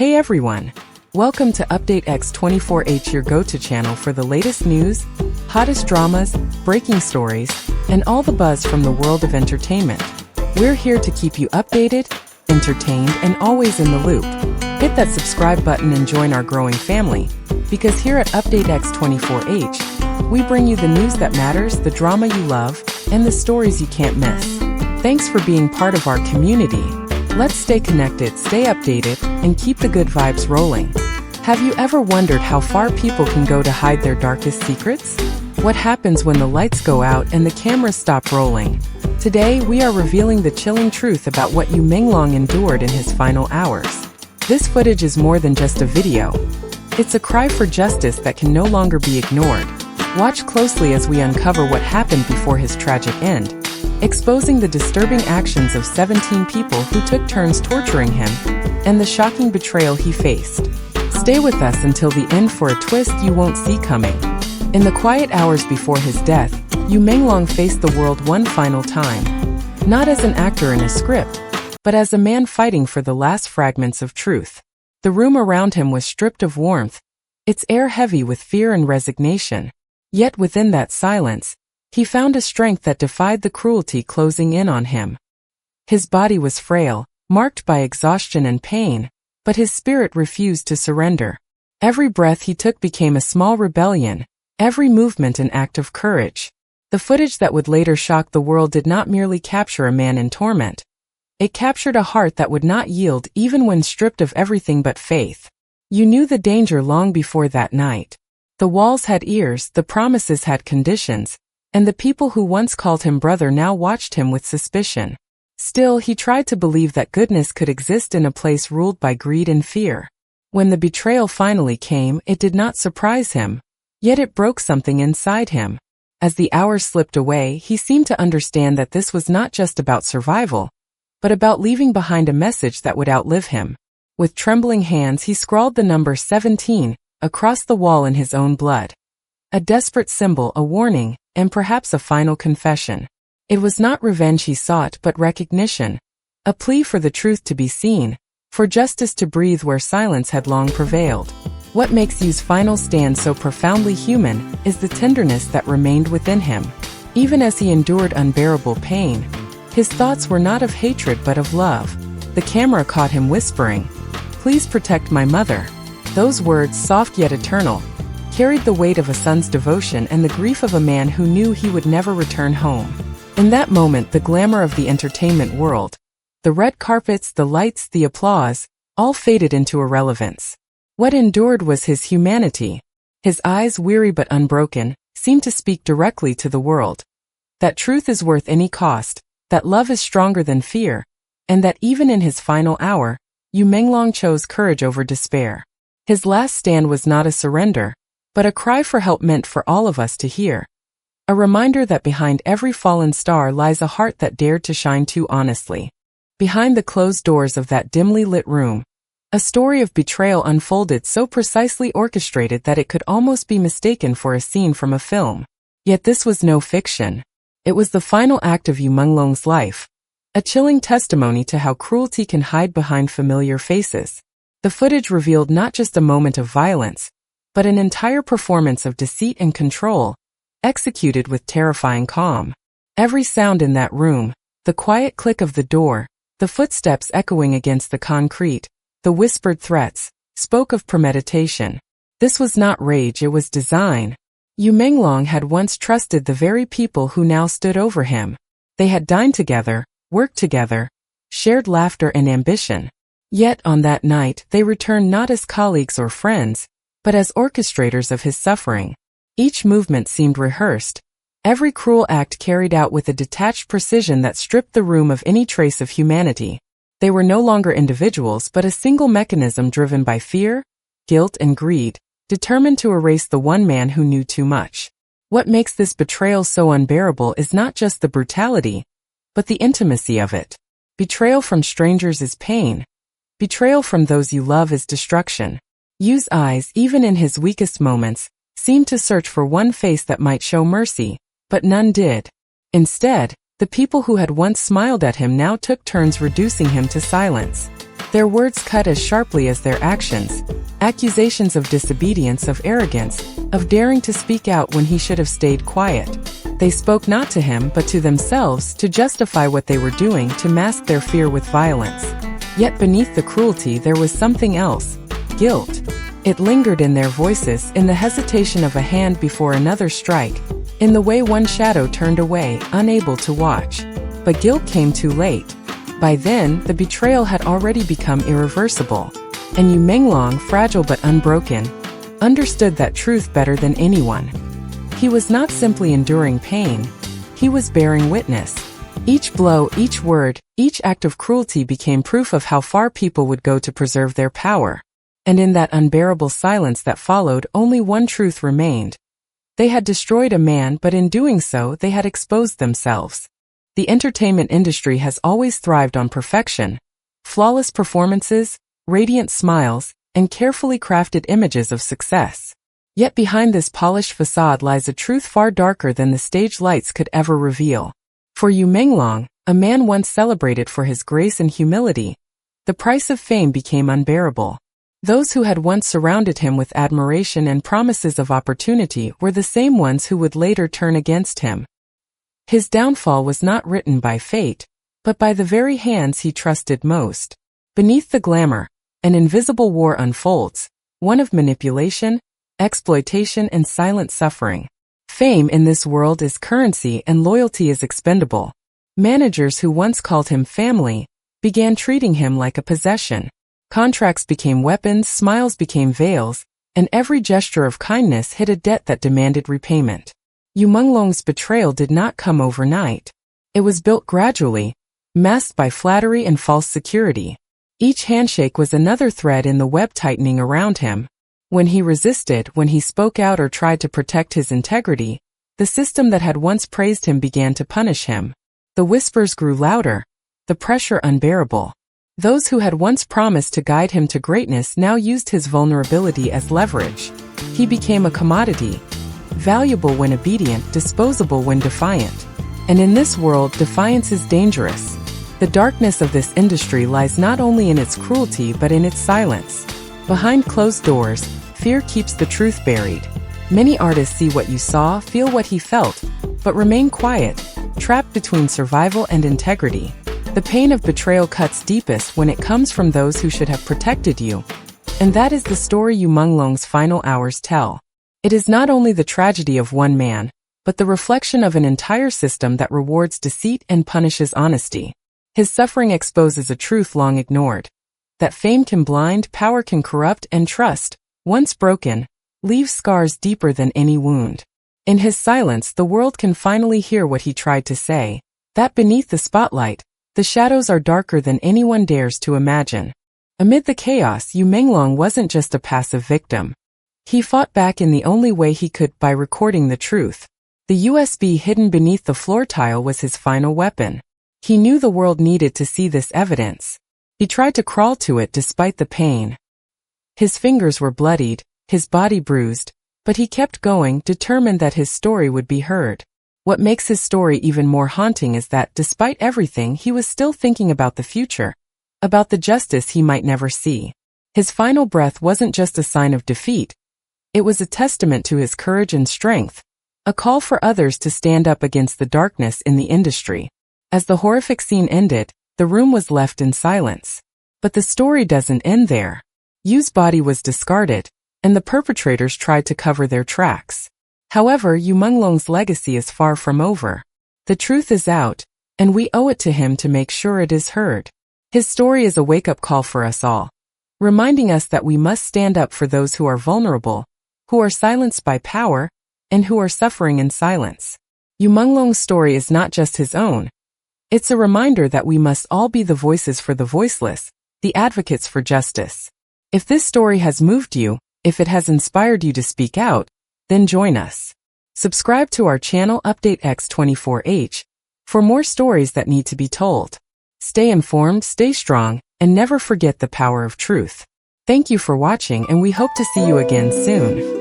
Hey everyone! Welcome to Update X24H, your go-to channel for the latest news, hottest dramas, breaking stories, and all the buzz from the world of entertainment. We're here to keep you updated, entertained, and always in the loop. Hit that subscribe button and join our growing family, because here at Update X24H, we bring you the news that matters, the drama you love, and the stories you can't miss. Thanks for being part of our community. Let's stay connected, stay updated, and keep the good vibes rolling. Have you ever wondered how far people can go to hide their darkest secrets? What happens when the lights go out and the cameras stop rolling? Today, we are revealing the chilling truth about what Menglong endured in his final hours. This footage is more than just a video. It's a cry for justice that can no longer be ignored. Watch closely as we uncover what happened before his tragic end, exposing the disturbing actions of 17 people who took turns torturing him, and the shocking betrayal he faced. Stay with us until the end for a twist you won't see coming. In the quiet hours before his death, Menglong faced the world one final time, not as an actor in a script, but as a man fighting for the last fragments of truth. The room around him was stripped of warmth, its air heavy with fear and resignation. Yet within that silence, he found a strength that defied the cruelty closing in on him. His body was frail, marked by exhaustion and pain, but his spirit refused to surrender. Every breath he took became a small rebellion, every movement an act of courage. The footage that would later shock the world did not merely capture a man in torment. It captured a heart that would not yield even when stripped of everything but faith. You knew the danger long before that night. The walls had ears, the promises had conditions, and the people who once called him brother now watched him with suspicion. Still, he tried to believe that goodness could exist in a place ruled by greed and fear. When the betrayal finally came, it did not surprise him, yet it broke something inside him. As the hours slipped away, he seemed to understand that this was not just about survival, but about leaving behind a message that would outlive him. With trembling hands, he scrawled the number 17 across the wall in his own blood. A desperate symbol, a warning, and perhaps a final confession. It was not revenge he sought, but recognition. A plea for the truth to be seen, for justice to breathe where silence had long prevailed. What makes Yu's final stand so profoundly human is the tenderness that remained within him. Even as he endured unbearable pain, his thoughts were not of hatred but of love. The camera caught him whispering, "Please protect my mother." Those words, soft yet eternal, carried the weight of a son's devotion and the grief of a man who knew he would never return home. In that moment, the glamour of the entertainment world, the red carpets, the lights, the applause, all faded into irrelevance. What endured was his humanity. His eyes, weary but unbroken, seemed to speak directly to the world. That truth is worth any cost, that love is stronger than fear, and that even in his final hour, Menglong chose courage over despair. His last stand was not a surrender, but a cry for help meant for all of us to hear. A reminder that behind every fallen star lies a heart that dared to shine too honestly. Behind the closed doors of that dimly lit room, a story of betrayal unfolded, so precisely orchestrated that it could almost be mistaken for a scene from a film. Yet this was no fiction. It was the final act of Menglong's life, a chilling testimony to how cruelty can hide behind familiar faces. The footage revealed not just a moment of violence, but an entire performance of deceit and control, executed with terrifying calm. Every sound in that room, the quiet click of the door, the footsteps echoing against the concrete, the whispered threats, spoke of premeditation. This was not rage, it was design. Menglong had once trusted the very people who now stood over him. They had dined together, worked together, shared laughter and ambition. Yet on that night, they returned not as colleagues or friends, but as orchestrators of his suffering. Each movement seemed rehearsed, every cruel act carried out with a detached precision that stripped the room of any trace of humanity. They were no longer individuals but a single mechanism driven by fear, guilt, and greed, determined to erase the one man who knew too much. What makes this betrayal so unbearable is not just the brutality, but the intimacy of it. Betrayal from strangers is pain. Betrayal from those you love is destruction. Yu's eyes, even in his weakest moments, seemed to search for one face that might show mercy, but none did. Instead, the people who had once smiled at him now took turns reducing him to silence. Their words cut as sharply as their actions. Accusations of disobedience, of arrogance, of daring to speak out when he should have stayed quiet. They spoke not to him but to themselves, to justify what they were doing, to mask their fear with violence. Yet beneath the cruelty there was something else: guilt. It lingered in their voices, in the hesitation of a hand before another strike, in the way one shadow turned away, unable to watch. But guilt came too late. By then, the betrayal had already become irreversible. And Menglong, fragile but unbroken, understood that truth better than anyone. He was not simply enduring pain, he was bearing witness. Each blow, each word, each act of cruelty became proof of how far people would go to preserve their power. And in that unbearable silence that followed, only one truth remained. They had destroyed a man, but in doing so, they had exposed themselves. The entertainment industry has always thrived on perfection: flawless performances, radiant smiles, and carefully crafted images of success. Yet behind this polished facade lies a truth far darker than the stage lights could ever reveal. For Menglong, a man once celebrated for his grace and humility, the price of fame became unbearable. Those who had once surrounded him with admiration and promises of opportunity were the same ones who would later turn against him. His downfall was not written by fate, but by the very hands he trusted most. Beneath the glamour, an invisible war unfolds, one of manipulation, exploitation, and silent suffering. Fame in this world is currency and loyalty is expendable. Managers who once called him family began treating him like a possession. Contracts became weapons, smiles became veils, and every gesture of kindness hid a debt that demanded repayment. Menglong's betrayal did not come overnight. It was built gradually, masked by flattery and false security. Each handshake was another thread in the web tightening around him. When he resisted, when he spoke out or tried to protect his integrity, the system that had once praised him began to punish him. The whispers grew louder, the pressure unbearable. Those who had once promised to guide him to greatness now used his vulnerability as leverage. He became a commodity, valuable when obedient, disposable when defiant. And in this world, defiance is dangerous. The darkness of this industry lies not only in its cruelty but in its silence. Behind closed doors, fear keeps the truth buried. Many artists see what you saw, feel what he felt, but remain quiet, trapped between survival and integrity. The pain of betrayal cuts deepest when it comes from those who should have protected you. And that is the story Menglong's final hours tell. It is not only the tragedy of one man, but the reflection of an entire system that rewards deceit and punishes honesty. His suffering exposes a truth long ignored: that fame can blind, power can corrupt, and trust, once broken, leaves scars deeper than any wound. In his silence, the world can finally hear what he tried to say: that beneath the spotlight, the shadows are darker than anyone dares to imagine. Amid the chaos, Menglong wasn't just a passive victim. He fought back in the only way he could, by recording the truth. The USB hidden beneath the floor tile was his final weapon. He knew the world needed to see this evidence. He tried to crawl to it despite the pain. His fingers were bloodied, his body bruised, but he kept going, determined that his story would be heard. What makes his story even more haunting is that, despite everything, he was still thinking about the future, about the justice he might never see. His final breath wasn't just a sign of defeat. It was a testament to his courage and strength, a call for others to stand up against the darkness in the industry. As the horrific scene ended, the room was left in silence. But the story doesn't end there. Yu's body was discarded, and the perpetrators tried to cover their tracks. However, Menglong's legacy is far from over. The truth is out, and we owe it to him to make sure it is heard. His story is a wake-up call for us all, reminding us that we must stand up for those who are vulnerable, who are silenced by power, and who are suffering in silence. Menglong's story is not just his own. It's a reminder that we must all be the voices for the voiceless, the advocates for justice. If this story has moved you, if it has inspired you to speak out, then join us. Subscribe to our channel Update X24H for more stories that need to be told. Stay informed, stay strong, and never forget the power of truth. Thank you for watching, and we hope to see you again soon.